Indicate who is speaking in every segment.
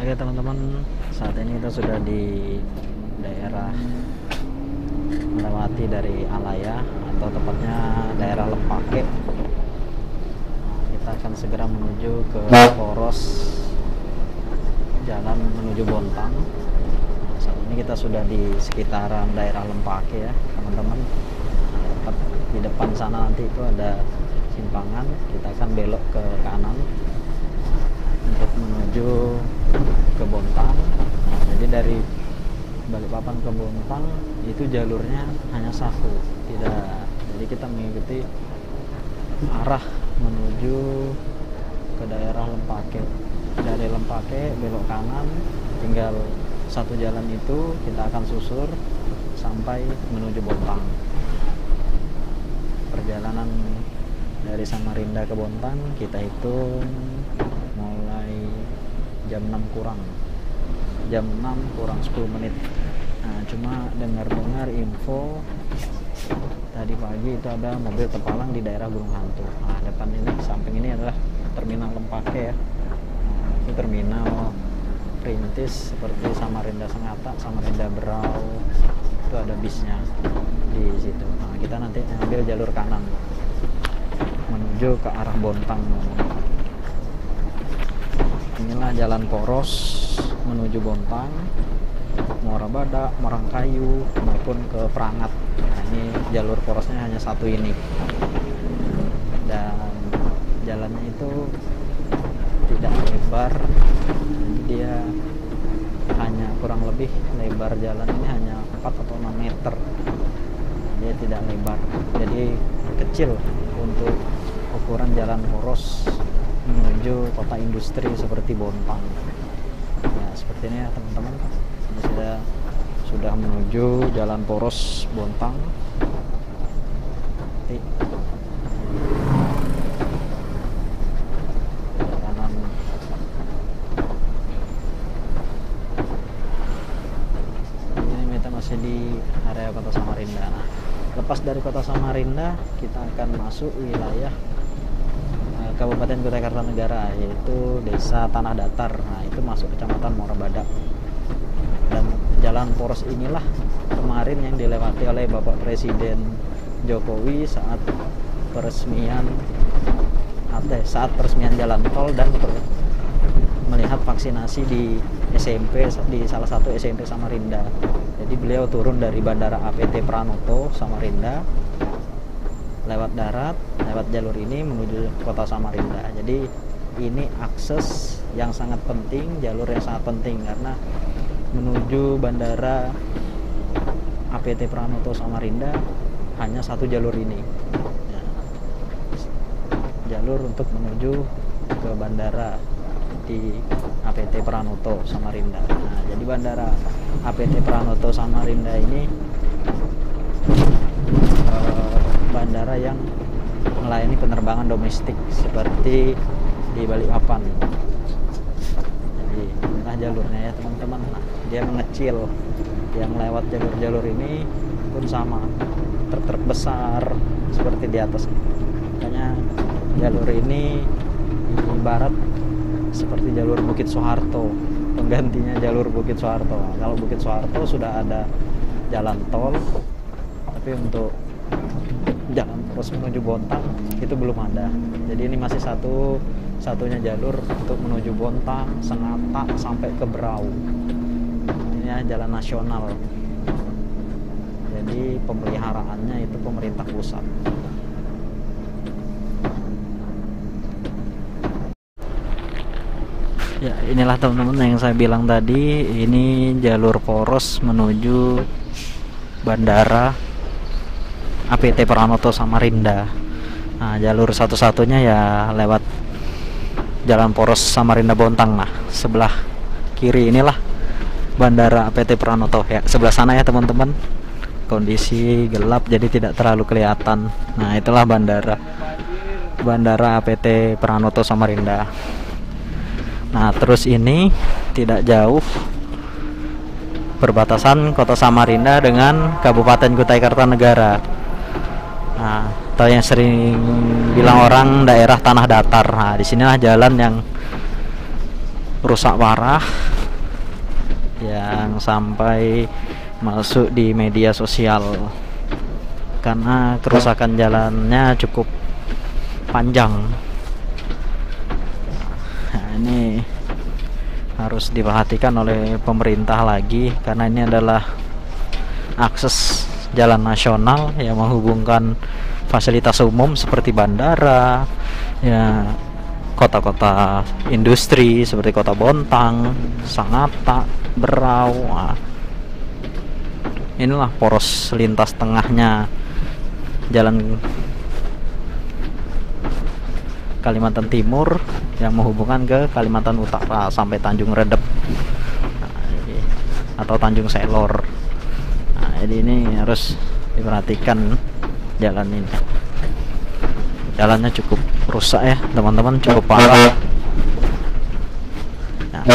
Speaker 1: Oke teman-teman, saat ini kita sudah di daerah melewati dari Alaya atau tepatnya daerah Lempake. Kita akan segera menuju ke poros jalan menuju Bontang. Saat ini kita sudah di sekitaran daerah Lempake ya teman-teman. Tepat di depan sana nanti itu ada simpangan, kita akan belok ke kanan untuk menuju ke Bontang. Jadi dari Balikpapan ke Bontang itu jalurnya hanya satu, tidak. Jadi kita mengikuti arah menuju ke daerah Lempake. Dari Lempake belok kanan, tinggal satu jalan itu kita akan susur sampai menuju Bontang. Perjalanan dari Samarinda ke Bontang kita hitung mulai jam 6 kurang 10 menit. Nah, cuma dengar info tadi pagi itu ada mobil terpalang di daerah Gunung Hantu. Nah, depan ini, samping ini adalah terminal Lempake ya. Nah, itu terminal perintis seperti Samarinda Sangatta, Samarinda Berau, itu ada bisnya di situ. Nah, kita nanti ambil jalur kanan menuju ke arah Bontang. Inilah jalan poros menuju Bontang, Muara Badak, Marangkayu maupun ke Prangat. Nah, ini jalur porosnya hanya satu ini, dan jalannya itu tidak lebar. Jadi dia hanya kurang lebih lebar jalan ini hanya 4 atau 6 meter. Dia tidak lebar, jadi kecil untuk ukuran jalan poros menuju kota industri seperti Bontang. Ya, seperti ini ya teman-teman. Ini sudah menuju jalan poros Bontang. Kanan. Ini kita masih di area kota Samarinda. Nah, lepas dari kota Samarinda kita akan masuk wilayah Kabupaten Kutai Kartanegara, yaitu Desa Tanah Datar. Nah, itu masuk Kecamatan Muara Badak. Dan jalan poros inilah kemarin yang dilewati oleh Bapak Presiden Jokowi saat peresmian jalan tol dan melihat vaksinasi di SMP, di salah satu SMP Samarinda. Jadi beliau turun dari Bandara APT Pranoto Samarinda, lewat darat, lewat jalur ini menuju kota Samarinda. Jadi ini akses yang sangat penting, jalur yang sangat penting, karena menuju Bandara APT Pranoto Samarinda hanya satu jalur ini ya, jalur untuk menuju ke bandara di APT Pranoto Samarinda. Nah, jadi Bandara APT Pranoto Samarinda ini bandara yang melayani penerbangan domestik seperti di Balikpapan. Jadi inilah jalurnya ya teman-teman. Nah, dia mengecil, yang lewat jalur-jalur ini pun sama, truk-truk besar seperti di atas. Makanya jalur ini ibarat seperti jalur Bukit Soeharto, penggantinya jalur Bukit Soeharto. Kalau Bukit Soeharto sudah ada jalan tol, tapi untuk jalan terus menuju Bontang itu belum ada. Jadi ini masih satunya jalur untuk menuju Bontang, Sangatta sampai ke Berau. Ini ya, jalan nasional. Jadi pemeliharaannya itu pemerintah pusat. Ya, inilah teman-teman yang saya bilang tadi, ini jalur poros menuju Bandara APT Pranoto Samarinda. Nah, jalur satu-satunya ya lewat jalan poros Samarinda Bontang. Nah, sebelah kiri inilah Bandara APT Pranoto ya, sebelah sana ya teman-teman. Kondisi gelap jadi tidak terlalu kelihatan. Nah, itulah Bandara APT Pranoto Samarinda. Nah, terus ini tidak jauh perbatasan kota Samarinda dengan Kabupaten Kutai Kartanegara. Nah, atau yang sering bilang orang daerah tanah datar. Nah, disinilah jalan yang rusak parah yang sampai masuk di media sosial karena kerusakan jalannya cukup panjang. Nah, ini harus diperhatikan oleh pemerintah lagi karena ini adalah akses jalan nasional yang menghubungkan fasilitas umum seperti bandara, ya, kota-kota industri seperti kota Bontang, Sangatta, Berau. Nah, inilah poros lintas tengahnya jalan Kalimantan Timur yang menghubungkan ke Kalimantan Utara sampai Tanjung Redep, atau Tanjung Selor. Nah, jadi ini harus diperhatikan jalan ini. Jalannya cukup rusak ya teman-teman, cukup parah. Nah,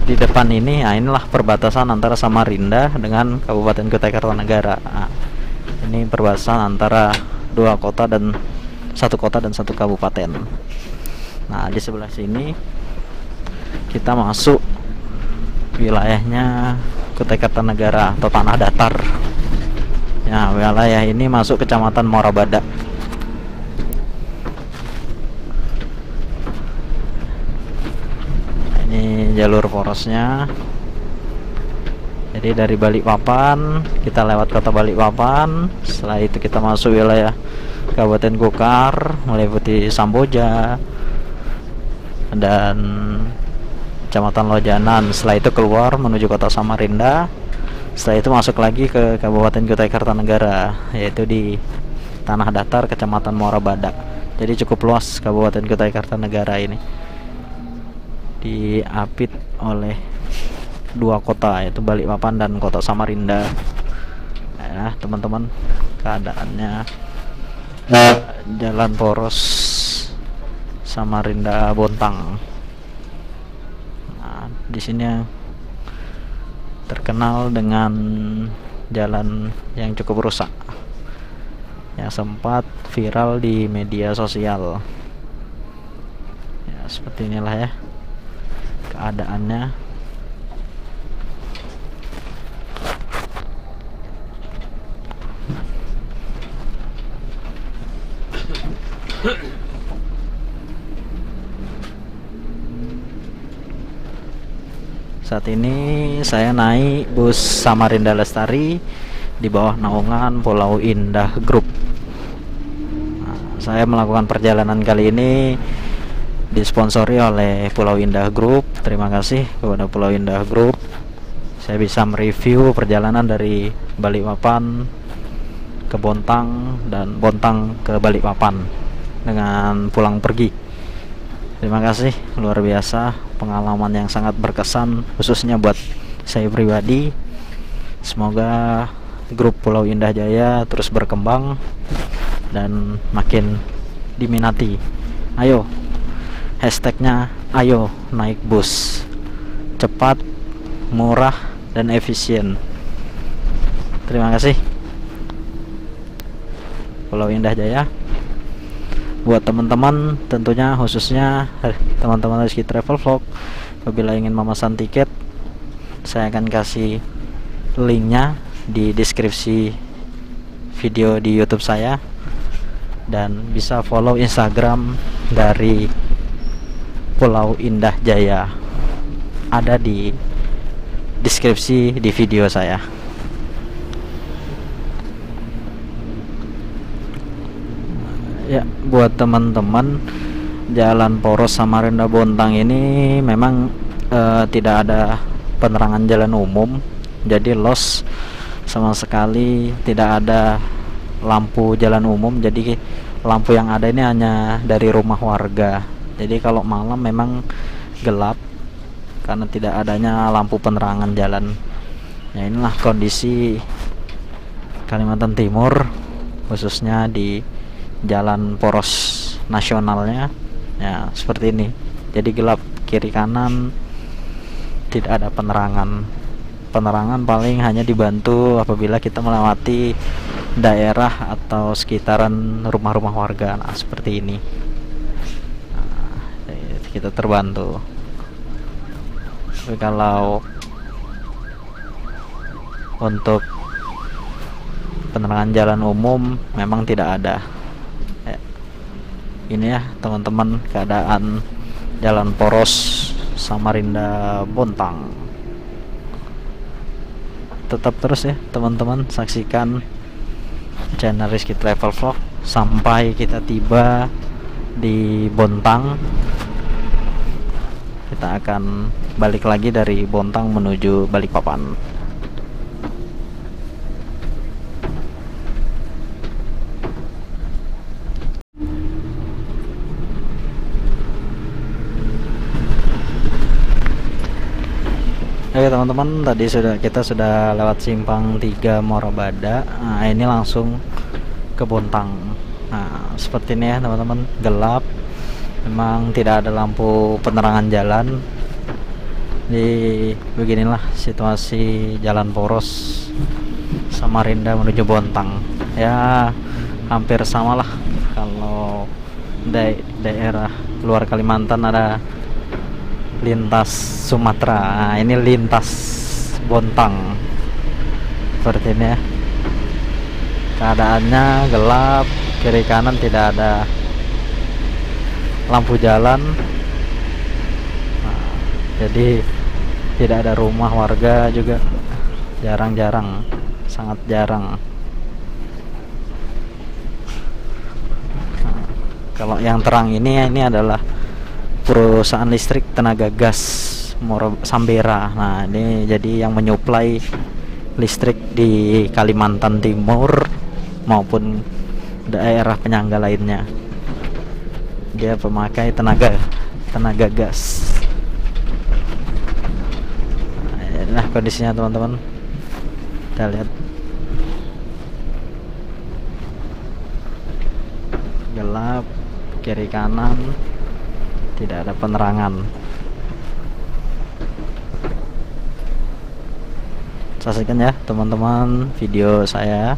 Speaker 1: di depan ini, nah inilah perbatasan antara Samarinda dengan Kabupaten Kutai Kartanegara. Nah, ini perbatasan antara satu kota dan satu kabupaten. Nah, di sebelah sini kita masuk wilayahnya Kutai Kartanegara atau tanah datar. Ya, wilayah ini masuk Kecamatan Muara Badak. Ini jalur porosnya. Jadi dari Balikpapan kita lewat kota Balikpapan, setelah itu kita masuk wilayah Kabupaten Gokar meliputi Samboja dan Kecamatan Lojanan. Setelah itu keluar menuju kota Samarinda. Setelah itu masuk lagi ke Kabupaten Kutai Kartanegara, yaitu di tanah datar Kecamatan Muara Badak. Jadi cukup luas Kabupaten Kutai Kartanegara ini, diapit oleh dua kota, yaitu Balikpapan dan kota Samarinda. Ya teman-teman, keadaannya jalan poros Samarinda Bontang. Nah, di sini terkenal dengan jalan yang cukup rusak, yang sempat viral di media sosial. Ya, seperti inilah ya keadaannya. Saat ini saya naik bus Samarinda Lestari di bawah naungan Pulau Indah Group. Nah, saya melakukan perjalanan kali ini disponsori oleh Pulau Indah Group. Terima kasih kepada Pulau Indah Group. Saya bisa mereview perjalanan dari Balikpapan ke Bontang dan Bontang ke Balikpapan dengan pulang pergi. Terima kasih, luar biasa, pengalaman yang sangat berkesan khususnya buat saya pribadi. Semoga grup Pulau Indah Jaya terus berkembang dan makin diminati. Ayo, hashtagnya ayo naik bus, cepat, murah, dan efisien. Terima kasih Pulau Indah Jaya. Buat teman-teman, tentunya khususnya teman-teman Rizky Travel Vlog, apabila ingin memesan tiket, saya akan kasih linknya di deskripsi video di YouTube saya, dan bisa follow Instagram dari Pulau Indah Jaya, ada di deskripsi di video saya. Ya, buat teman-teman, jalan poros Samarinda Bontang ini memang tidak ada penerangan jalan umum, jadi lost sama sekali, tidak ada lampu jalan umum. Jadi lampu yang ada ini hanya dari rumah warga. Jadi kalau malam memang gelap karena tidak adanya lampu penerangan jalan. Ya, inilah kondisi Kalimantan Timur, khususnya di jalan poros nasionalnya. Ya, seperti ini. Jadi gelap kiri kanan, tidak ada penerangan. Penerangan paling hanya dibantu apabila kita melewati daerah atau sekitaran rumah-rumah warga. Nah, seperti ini. Nah, kita terbantu. Tapi kalau untuk penerangan jalan umum memang tidak ada. Ini ya teman-teman keadaan jalan poros Samarinda Bontang. Tetap terus ya teman-teman, saksikan channel Rizky Travel Vlog sampai kita tiba di Bontang. Kita akan balik lagi dari Bontang menuju Balikpapan. Oke teman-teman, tadi kita sudah lewat simpang 3 Morabada. Nah, ini langsung ke Bontang. Nah, seperti ini ya teman-teman, gelap. Memang tidak ada lampu penerangan jalan. Jadi beginilah situasi jalan poros Samarinda menuju Bontang. Ya, hampir samalah kalau daerah luar Kalimantan ada lintas Sumatera. Nah, ini lintas Bontang seperti ini ya. Keadaannya gelap, kiri kanan tidak ada lampu jalan. Nah, jadi tidak ada rumah warga juga, jarang-jarang, sangat jarang. Nah, kalau yang terang ini adalah perusahaan listrik tenaga gas Sambera. Nah, ini jadi yang menyuplai listrik di Kalimantan Timur maupun daerah penyangga lainnya. Dia pemakai tenaga gas. Nah, kondisinya teman-teman, kita lihat gelap, kiri kanan tidak ada penerangan. Saksikan ya teman-teman video saya,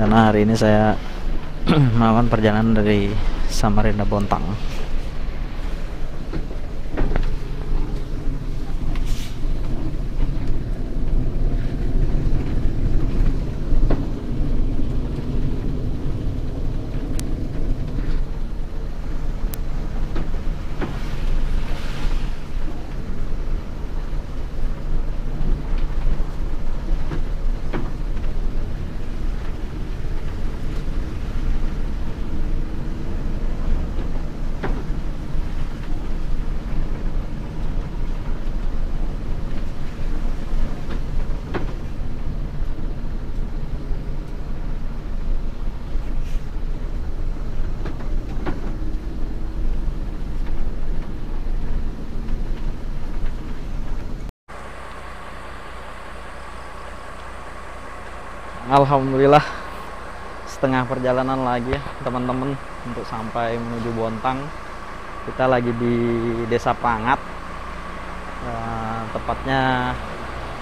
Speaker 1: karena hari ini saya melakukan perjalanan dari Samarinda Bontang. Alhamdulillah, setengah perjalanan lagi ya teman-teman untuk sampai menuju Bontang. Kita lagi di Desa Prangat, tepatnya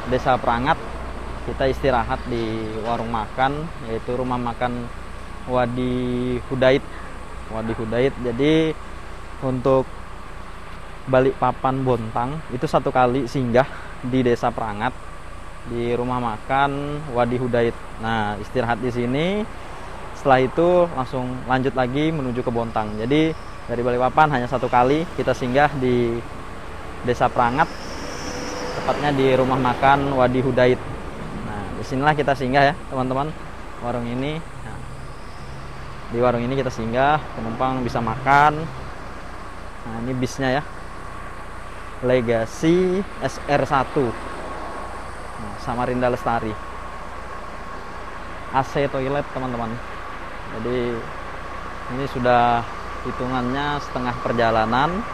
Speaker 1: Desa Prangat. Kita istirahat di warung makan, yaitu rumah makan Wadi Hudait. Jadi untuk Balikpapan Bontang itu satu kali singgah di Desa Prangat, di rumah makan Wadi Hudait. Nah, istirahat di sini. Setelah itu langsung lanjut lagi menuju ke Bontang. Jadi dari Balikpapan hanya satu kali kita singgah di Desa Prangat, tepatnya di rumah makan Wadi Hudait. Nah, disinilah kita singgah ya teman-teman, warung ini. Nah, di warung ini kita singgah, penumpang bisa makan. Nah, ini bisnya ya, Legacy SR1 Samarinda Lestari. AC toilet teman-teman. Jadi ini sudah hitungannya setengah perjalanan,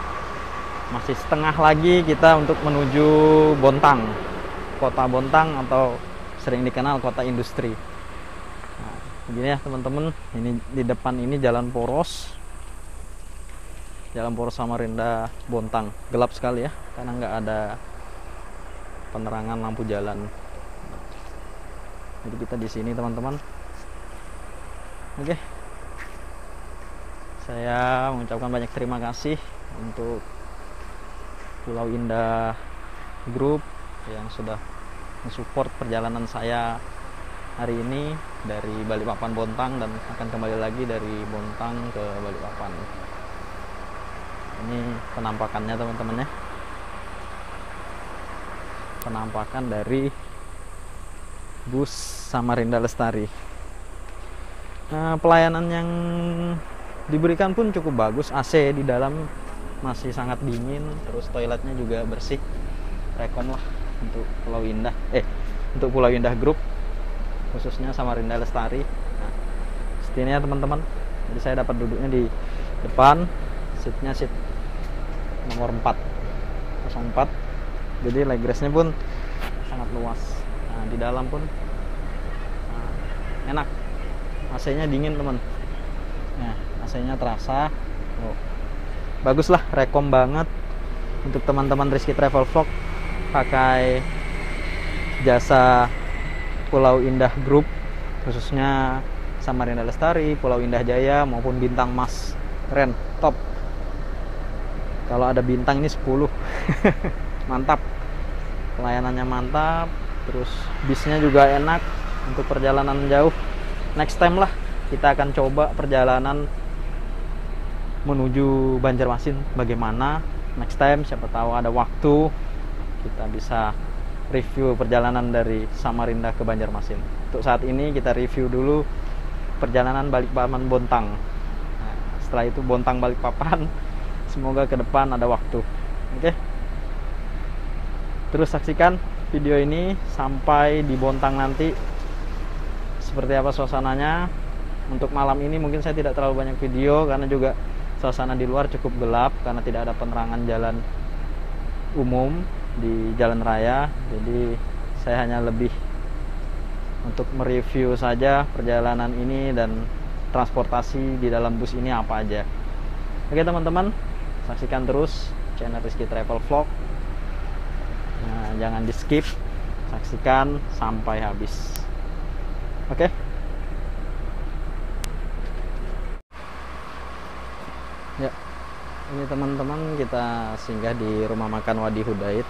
Speaker 1: masih setengah lagi kita untuk menuju Bontang, kota Bontang atau sering dikenal kota industri. Nah, begini ya teman-teman, ini di depan ini jalan poros Samarinda Bontang. Gelap sekali ya, karena nggak ada penerangan lampu jalan. Jadi kita di sini teman-teman. Oke, Saya mengucapkan banyak terima kasih untuk Pulau Indah Group yang sudah mensupport perjalanan saya hari ini dari Balikpapan Bontang, dan akan kembali lagi dari Bontang ke Balikpapan. Ini penampakannya teman-teman ya, penampakan dari bus Samarinda Lestari. Pelayanan yang diberikan pun cukup bagus, AC di dalam masih sangat dingin, terus toiletnya juga bersih. Rekom lah untuk Pulau Indah, untuk Pulau Indah Group, khususnya Samarinda Lestari. Nah, sepertinya teman-teman, jadi saya dapat duduknya di depan, seatnya seat nomor 04, jadi legressnya pun sangat luas. Nah, di dalam pun enak, AC-nya dingin teman. Nah, AC-nya terasa. Bagus lah, rekom banget untuk teman-teman Rizky Travel Vlog pakai jasa Pulau Indah Group, khususnya Samarinda Lestari, Pulau Indah Jaya maupun Bintang Mas. Keren, top. Kalau ada bintang ini 10. Mantap, pelayanannya mantap, terus bisnya juga enak untuk perjalanan jauh. Next time lah kita akan coba perjalanan menuju Banjarmasin bagaimana. Next time, siapa tahu ada waktu kita bisa review perjalanan dari Samarinda ke Banjarmasin. Untuk saat ini kita review dulu perjalanan Balikpapan Bontang. Nah, setelah itu Bontang Balikpapan. Semoga ke depan ada waktu. Oke. Terus saksikan video ini sampai di Bontang nanti seperti apa suasananya. Untuk malam ini mungkin saya tidak terlalu banyak video karena juga suasana di luar cukup gelap karena tidak ada penerangan jalan umum di jalan raya. Jadi saya hanya lebih untuk mereview saja perjalanan ini dan transportasi di dalam bus ini apa aja. Oke teman-teman, saksikan terus channel Rizky Travel Vlog. Nah, jangan di skip, saksikan sampai habis. Oke. Ya, ini teman-teman kita singgah di rumah makan Wadi Hudaid.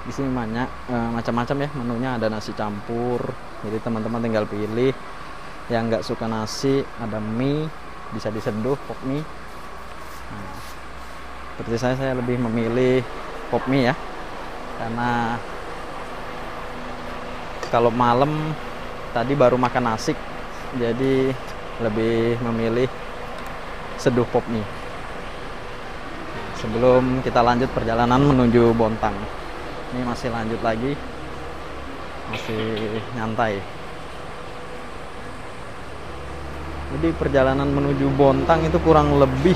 Speaker 1: Di sini banyak macam-macam ya menunya, ada nasi campur. Jadi teman-teman tinggal pilih. Yang nggak suka nasi, ada mie, bisa diseduh pop mie. Nah, seperti saya lebih memilih pop mie ya, karena kalau malam tadi baru makan nasi, jadi lebih memilih seduh pop mie. Sebelum kita lanjut perjalanan menuju Bontang, ini masih lanjut lagi, masih nyantai. Jadi perjalanan menuju Bontang itu kurang lebih,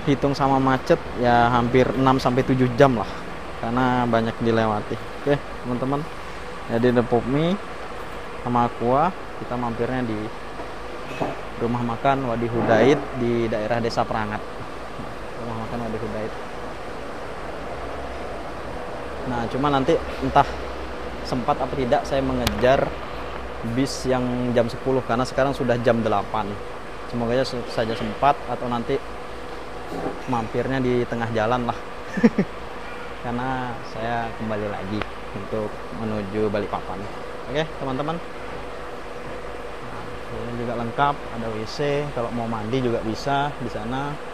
Speaker 1: hitung sama macet ya, hampir 6-7 jam lah, karena banyak dilewati. Oke teman-teman, jadi ada pop mie sama aqua. Kita mampirnya di rumah makan Wadi Hudaid di daerah Desa Perangat. Rumah makan Wadi Hudaid. Nah, cuma nanti entah sempat apa tidak saya mengejar bis yang jam 10 karena sekarang sudah jam 8. Semoga saja sempat, atau nanti mampirnya di tengah jalan lah. Karena saya kembali lagi untuk menuju Balikpapan. Oke, teman-teman. Nah, ini juga lengkap, ada WC, kalau mau mandi juga bisa di sana.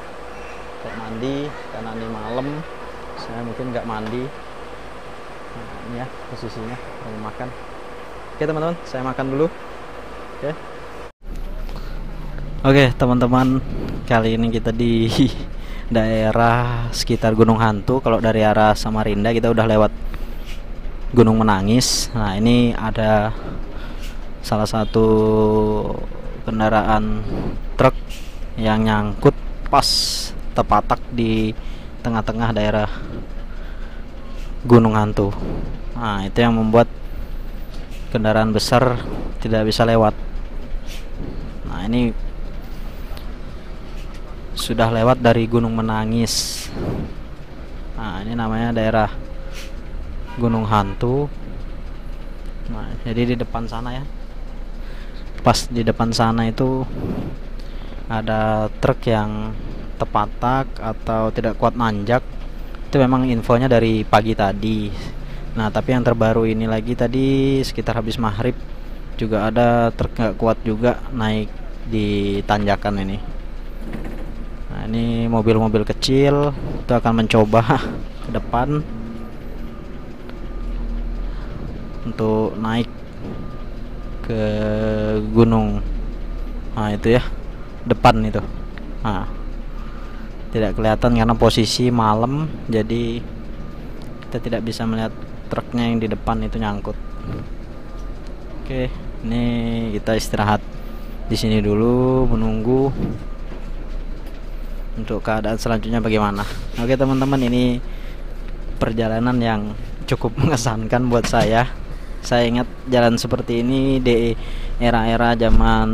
Speaker 1: Kayak mandi, karena ini malam saya mungkin nggak mandi. Nah, ini ya posisinya mau makan. Oke teman-teman, saya makan dulu. Oke teman-teman, kali ini kita di daerah sekitar Gunung Hantu. Kalau dari arah Samarinda kita udah lewat Gunung Menangis. Nah, ini ada salah satu kendaraan truk yang nyangkut pas terpatak di tengah-tengah daerah Gunung Hantu. Nah, itu yang membuat kendaraan besar tidak bisa lewat. Nah, ini sudah lewat dari Gunung Menangis. Nah, ini namanya daerah Gunung Hantu. Nah, jadi di depan sana ya, pas di depan sana itu ada truk yang tepatak atau tidak kuat nanjak. Itu memang infonya dari pagi tadi. Nah, tapi yang terbaru ini lagi tadi sekitar habis maghrib juga ada truk nggak kuat juga naik di tanjakan ini. Nah, ini mobil-mobil kecil itu akan mencoba ke depan untuk naik ke gunung. Nah, itu ya, depan itu. Nah, tidak kelihatan karena posisi malam, jadi kita tidak bisa melihat truknya yang di depan itu nyangkut. Oke, ini kita istirahat di sini dulu menunggu untuk keadaan selanjutnya bagaimana. Oke teman-teman, ini perjalanan yang cukup mengesankan buat saya. Saya ingat jalan seperti ini di era-era zaman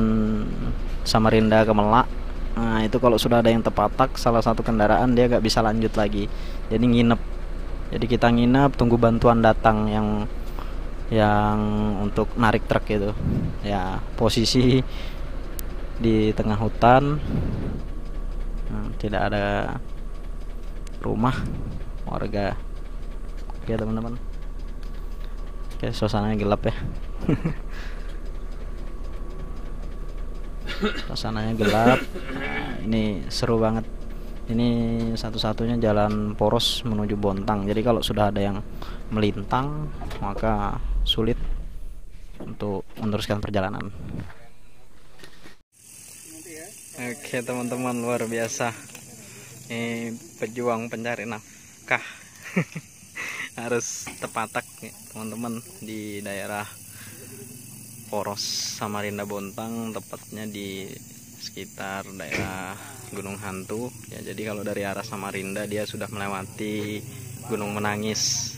Speaker 1: Samarinda ke Melak. Nah, itu kalau sudah ada yang tepatak salah satu kendaraan, dia gak bisa lanjut lagi, jadi nginep. Jadi kita nginep tunggu bantuan datang yang untuk narik truk itu ya. Posisi di tengah hutan, tidak ada rumah warga. Oke teman-teman, oke, suasananya gelap ya. Suasananya gelap. Nah, ini seru banget. Ini satu-satunya jalan poros menuju Bontang. Jadi kalau sudah ada yang melintang, maka sulit untuk meneruskan perjalanan. Oke teman-teman, luar biasa. Ini pejuang pencari nafkah. Harus tepatak teman-teman di daerah poros Samarinda Bontang, tepatnya di sekitar daerah Gunung Hantu ya. Jadi kalau dari arah Samarinda dia sudah melewati Gunung Menangis.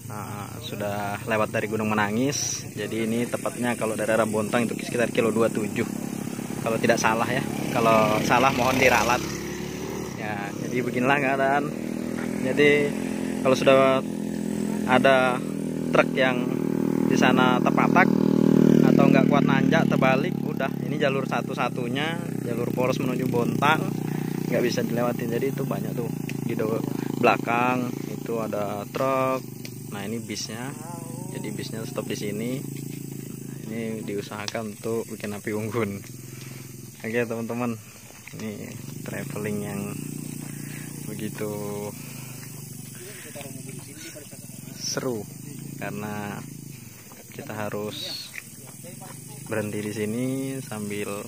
Speaker 1: Nah, sudah lewat dari Gunung Menangis. Jadi ini tepatnya kalau dari arah Bontang itu sekitar kilo 27 kalau tidak salah ya. Kalau salah mohon diralat ya. Jadi beginilah keadaan. Jadi kalau sudah ada truk yang di sana tepatak atau nggak kuat nanjak terbalik, udah ini jalur satu-satunya, jalur poros menuju Bontang, nggak bisa dilewatin. Jadi itu banyak tuh di belakang itu ada truk. Nah ini bisnya, jadi bisnya stop di sini. Ini diusahakan untuk bikin api unggun. Oke teman-teman, ini traveling yang begitu seru karena kita harus berhenti di sini sambil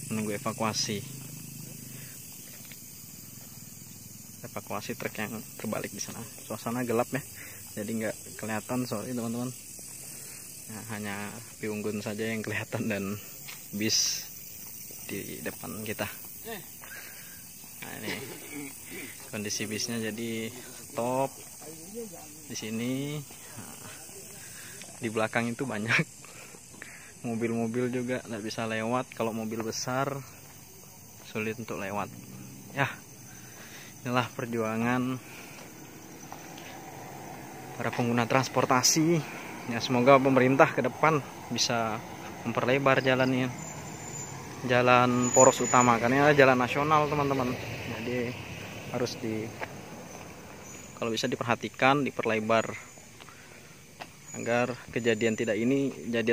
Speaker 1: menunggu evakuasi truk yang terbalik di sana. Suasana gelap ya, jadi nggak kelihatan, sorry teman-teman. Nah, hanya api unggun saja yang kelihatan dan bis di depan kita. Nah ini kondisi bisnya, jadi stop di sini. Nah, di belakang itu banyak mobil-mobil juga nggak bisa lewat. Kalau mobil besar sulit untuk lewat ya. Inilah perjuangan para pengguna transportasi ya. Semoga pemerintah ke depan bisa memperlebar jalan ini, jalan poros utama, karena ini jalan nasional teman-teman. Jadi harus kalau bisa diperhatikan, diperlebar agar kejadian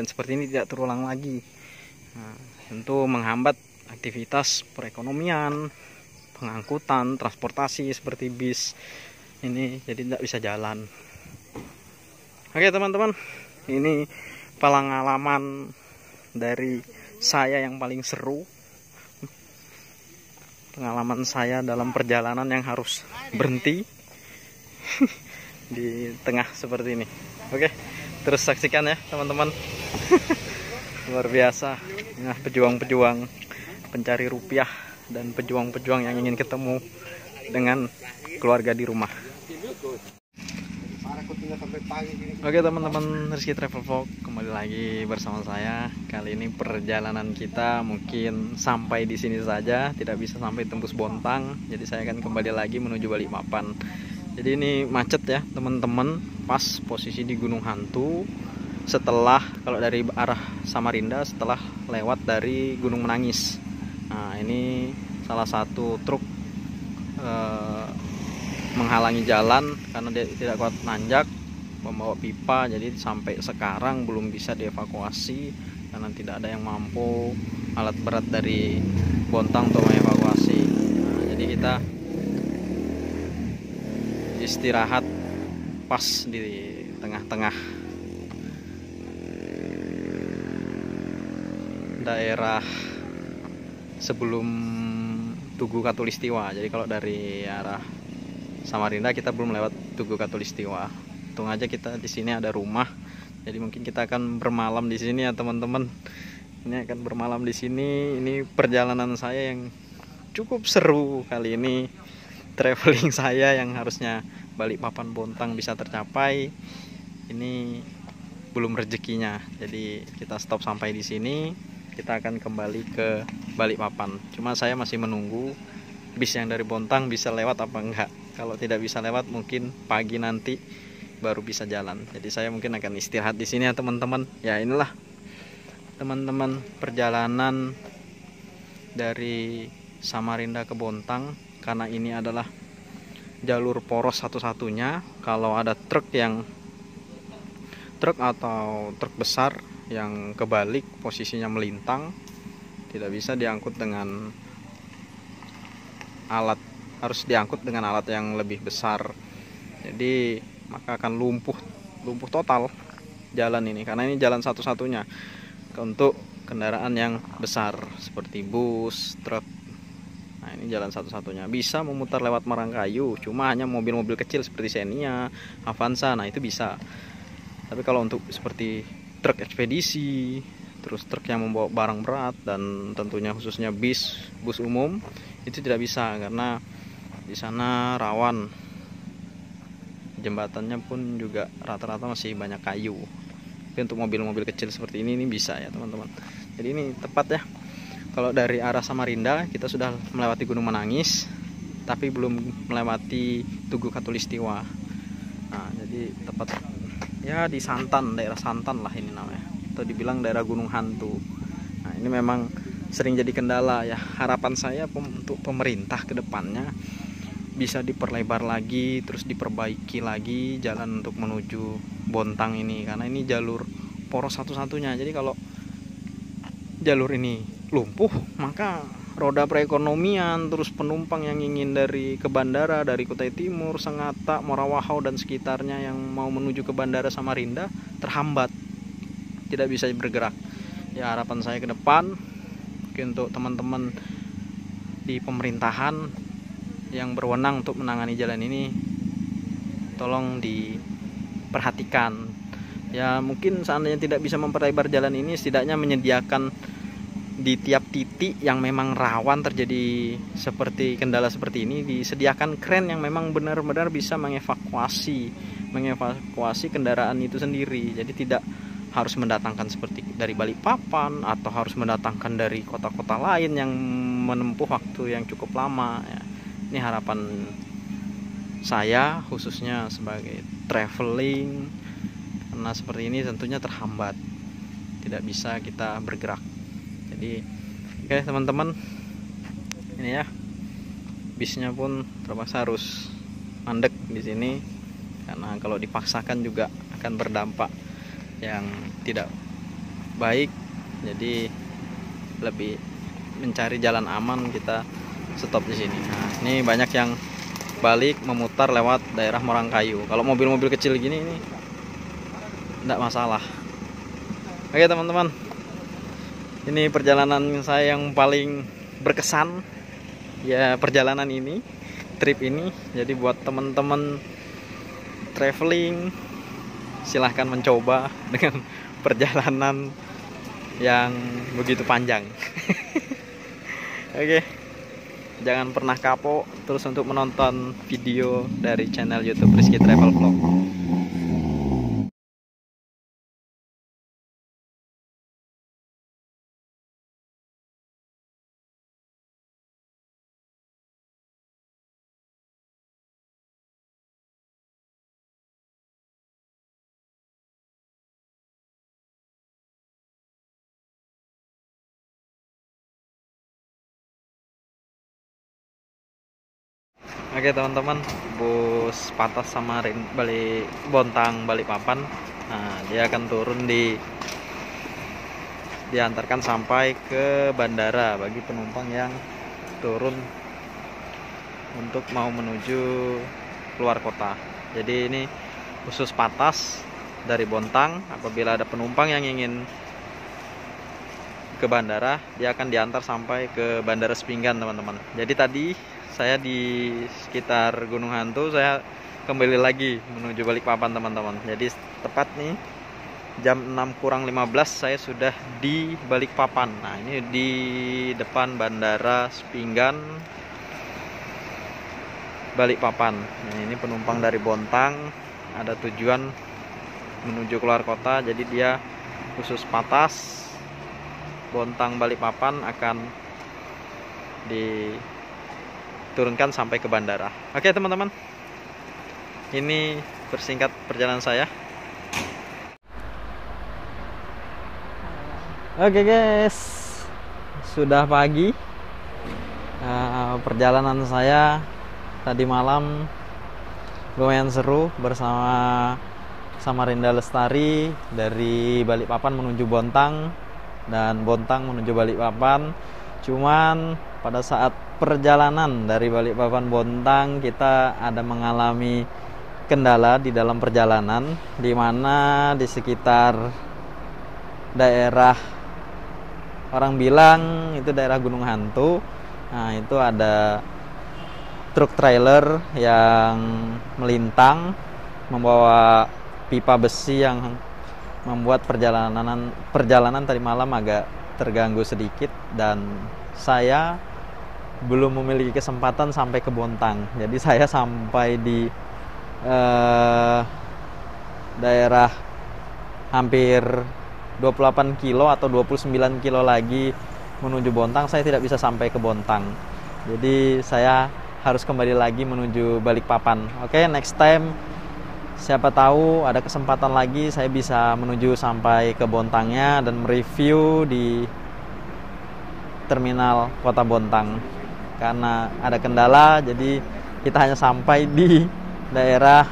Speaker 1: seperti ini tidak terulang lagi. Nah, tentu menghambat aktivitas perekonomian, pengangkutan, transportasi seperti bis ini, jadi tidak bisa jalan. Oke teman-teman, ini pengalaman dari saya yang paling seru, pengalaman saya dalam perjalanan yang harus berhenti di tengah seperti ini. Oke, terus saksikan ya teman-teman. Luar biasa. Nah, pejuang-pejuang pencari rupiah dan pejuang-pejuang yang ingin ketemu dengan keluarga di rumah. Oke teman-teman, Rizky Travel Vlog kembali lagi bersama saya. Kali ini perjalanan kita mungkin sampai di sini saja, tidak bisa sampai tembus Bontang. Jadi saya akan kembali lagi menuju Balikpapan. Jadi ini macet ya teman-teman, pas posisi di Gunung Hantu. Setelah, kalau dari arah Samarinda, setelah lewat dari Gunung Menangis. Nah, ini salah satu truk menghalangi jalan karena dia tidak kuat nanjak, membawa pipa, jadi sampai sekarang belum bisa dievakuasi karena tidak ada yang mampu alat berat dari Bontang untuk mengevakuasi. Nah, jadi kita istirahat pas di tengah-tengah daerah sebelum Tugu Katulistiwa. Jadi kalau dari arah Samarinda kita belum lewat Tugu Katulistiwa. Untung aja kita di sini ada rumah. Jadi mungkin kita akan bermalam di sini ya teman-teman. Ini akan bermalam di sini. Ini perjalanan saya yang cukup seru kali ini. Traveling saya yang harusnya Balikpapan Bontang bisa tercapai. Ini belum rezekinya. Jadi kita stop sampai di sini. Kita akan kembali ke Balikpapan. Cuma saya masih menunggu bis yang dari Bontang bisa lewat apa enggak. Kalau tidak bisa lewat mungkin pagi nanti baru bisa jalan. Jadi saya mungkin akan istirahat di sini ya teman-teman. Ya inilah teman-teman perjalanan dari Samarinda ke Bontang, karena ini adalah jalur poros satu-satunya. Kalau ada truk atau truk besar yang kebalik posisinya melintang, tidak bisa diangkut dengan alat, harus diangkut dengan alat yang lebih besar. Jadi maka akan lumpuh total jalan ini, karena ini jalan satu-satunya untuk kendaraan yang besar seperti bus, truk. Nah, ini jalan satu-satunya. Bisa memutar lewat Marangkayu, cuma hanya mobil-mobil kecil seperti Xenia, Avanza, nah itu bisa. Tapi kalau untuk seperti truk ekspedisi, terus truk yang membawa barang berat, dan tentunya khususnya bus umum, itu tidak bisa karena di sana rawan. Jembatannya pun juga rata-rata masih banyak kayu. Tapi untuk mobil-mobil kecil seperti ini bisa ya teman-teman. Jadi ini tepat ya. Kalau dari arah Samarinda kita sudah melewati Gunung Menangis, tapi belum melewati Tugu Katulistiwa. Nah, jadi tepat ya di Santan, daerah Santan lah ini namanya, atau dibilang daerah Gunung Hantu. Nah, ini memang sering jadi kendala ya. Harapan saya untuk pemerintah ke depannya bisa diperlebar lagi, terus diperbaiki lagi jalan untuk menuju Bontang ini, karena ini jalur poros satu-satunya. Jadi kalau jalur ini lumpuh, maka roda perekonomian, terus penumpang yang ingin ke bandara dari Kutai Timur, Sangatta, Morawahau dan sekitarnya yang mau menuju ke bandara Samarinda terhambat, tidak bisa bergerak. Ya harapan saya ke depan mungkin untuk teman-teman di pemerintahan yang berwenang untuk menangani jalan ini, tolong diperhatikan. Ya mungkin seandainya tidak bisa memperlebar jalan ini, setidaknya menyediakan di tiap titik yang memang rawan terjadi seperti kendala seperti ini, disediakan kren yang memang benar-benar bisa mengevakuasi kendaraan itu sendiri. Jadi tidak harus mendatangkan seperti dari Balikpapan atau harus mendatangkan dari kota-kota lain yang menempuh waktu yang cukup lama ya. Ini harapan saya khususnya sebagai traveling, karena seperti ini tentunya terhambat, tidak bisa kita bergerak. Jadi oke teman-teman, ini ya bisnya pun terpaksa harus mandek di sini, karena kalau dipaksakan juga akan berdampak yang tidak baik. Jadi lebih mencari jalan aman, kita stop di sini. Nah, ini banyak yang balik memutar lewat daerah Marangkayu. Kalau mobil-mobil kecil gini ini tidak masalah. Oke teman-teman, ini perjalanan saya yang paling berkesan ya, perjalanan ini, trip ini. Jadi buat teman-teman traveling, silahkan mencoba dengan perjalanan yang begitu panjang. Oke, jangan pernah kapok terus untuk menonton video dari channel YouTube Rizky Travel Vlog. Oke teman-teman, bus Patas Samarinda Bontang Balikpapan. Nah, dia akan turun diantarkan sampai ke bandara bagi penumpang yang turun untuk mau menuju keluar kota. Jadi ini khusus Patas dari Bontang. Apabila ada penumpang yang ingin ke bandara, dia akan diantar sampai ke Bandara Sepinggan teman-teman. Jadi tadi saya di sekitar Gunung Hantu, saya kembali lagi menuju Balikpapan teman-teman. Jadi tepat nih jam 6:15 saya sudah di Balikpapan. Nah, ini di depan Bandara Sepinggan Balikpapan. Nah, ini penumpang dari Bontang ada tujuan menuju keluar kota. Jadi dia khusus Patas Bontang Balikpapan akan diturunkan sampai ke bandara. Oke teman-teman, ini persingkat perjalanan saya. Oke guys, sudah pagi. Perjalanan saya tadi malam lumayan seru bersama Samarinda Lestari dari Balikpapan menuju Bontang dan Bontang menuju Balikpapan. Cuman pada saat perjalanan dari Balikpapan Bontang kita ada mengalami kendala di dalam perjalanan, di mana di sekitar daerah, orang bilang itu daerah Gunung Hantu. Nah, itu ada truk trailer yang melintang membawa pipa besi yang membuat perjalanan tadi malam agak terganggu sedikit, dan saya belum memiliki kesempatan sampai ke Bontang. Jadi saya sampai di daerah hampir 28 kilo atau 29 kilo lagi menuju Bontang, saya tidak bisa sampai ke Bontang. Jadi saya harus kembali lagi menuju Balikpapan. Oke, next time siapa tahu ada kesempatan lagi saya bisa menuju sampai ke Bontangnya dan mereview di terminal kota Bontang. Karena ada kendala, jadi kita hanya sampai di daerah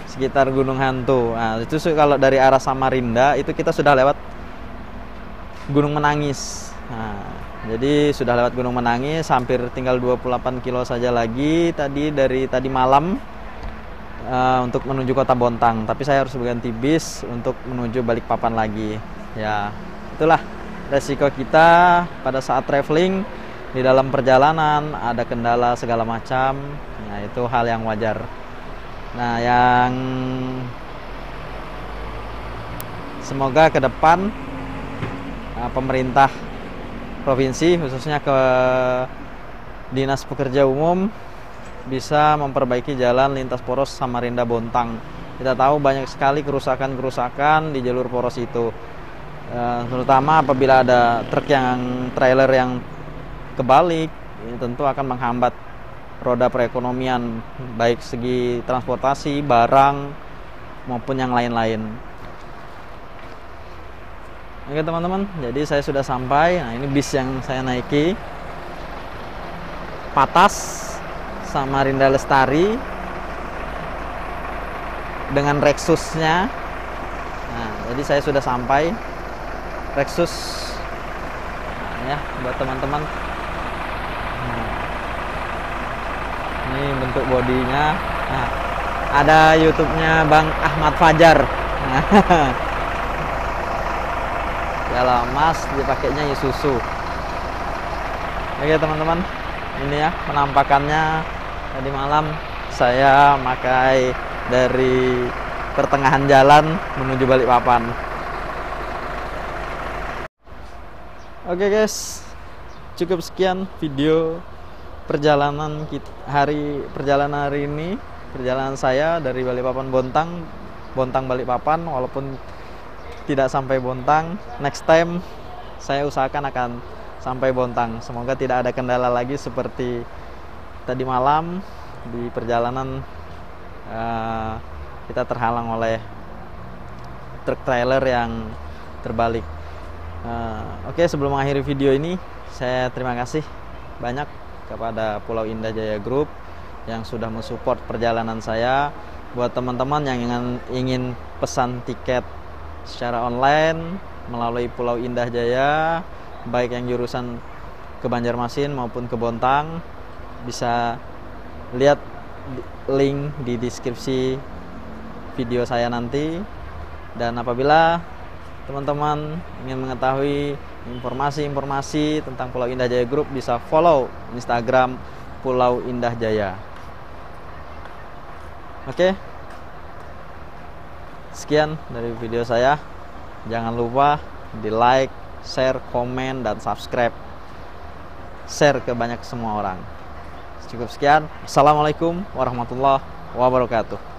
Speaker 1: sekitar Gunung Hantu. Nah, itu kalau dari arah Samarinda itu kita sudah lewat Gunung Menangis. Nah, jadi sudah lewat Gunung Menangis, hampir tinggal 28 kilo saja lagi dari tadi malam untuk menuju kota Bontang. Tapi saya harus berganti bis untuk menuju Balikpapan lagi. Ya, itulah resiko kita pada saat traveling. Di dalam perjalanan ada kendala segala macam. Nah, itu hal yang wajar. Nah, yang semoga ke depan pemerintah provinsi, khususnya ke Dinas Pekerja Umum, bisa memperbaiki jalan lintas poros Samarinda Bontang. Kita tahu banyak sekali kerusakan-kerusakan di jalur poros itu, terutama apabila ada truk trailer yang kebalik, ini tentu akan menghambat roda perekonomian, baik segi transportasi, barang, maupun yang lain-lain. Oke teman-teman, jadi saya sudah sampai. Nah, ini bis yang saya naiki, Patas Samarinda Lestari dengan Rexusnya. Nah, jadi saya sudah sampai Rexus. Nah, ya buat teman-teman. Nah, ini bentuk bodinya. Nah, ada YouTube-nya Bang Ahmad Fajar. Nah, Yalah Mas, dipakainya Isuzu. Oke teman-teman, ini ya penampakannya tadi malam. Saya pakai dari pertengahan jalan menuju Balikpapan. Oke guys, cukup sekian video perjalanan hari ini, perjalanan saya dari Balikpapan Bontang Balikpapan. Walaupun tidak sampai Bontang, next time saya usahakan akan sampai Bontang. Semoga tidak ada kendala lagi seperti tadi malam di perjalanan kita terhalang oleh truk trailer yang terbalik. Oke, sebelum mengakhiri video ini, saya terima kasih banyak kepada Pulau Indah Jaya Group yang sudah mensupport perjalanan saya. Buat teman-teman yang ingin pesan tiket secara online melalui Pulau Indah Jaya, baik yang jurusan ke Banjarmasin maupun ke Bontang, bisa lihat link di deskripsi video saya nanti. Dan apabila teman-teman ingin mengetahui informasi-informasi tentang Pulau Indah Jaya Group, bisa follow Instagram Pulau Indah Jaya. Oke, sekian dari video saya. Jangan lupa di like, share, komen, dan subscribe. Share ke banyak semua orang. Cukup sekian. Assalamualaikum warahmatullahi wabarakatuh.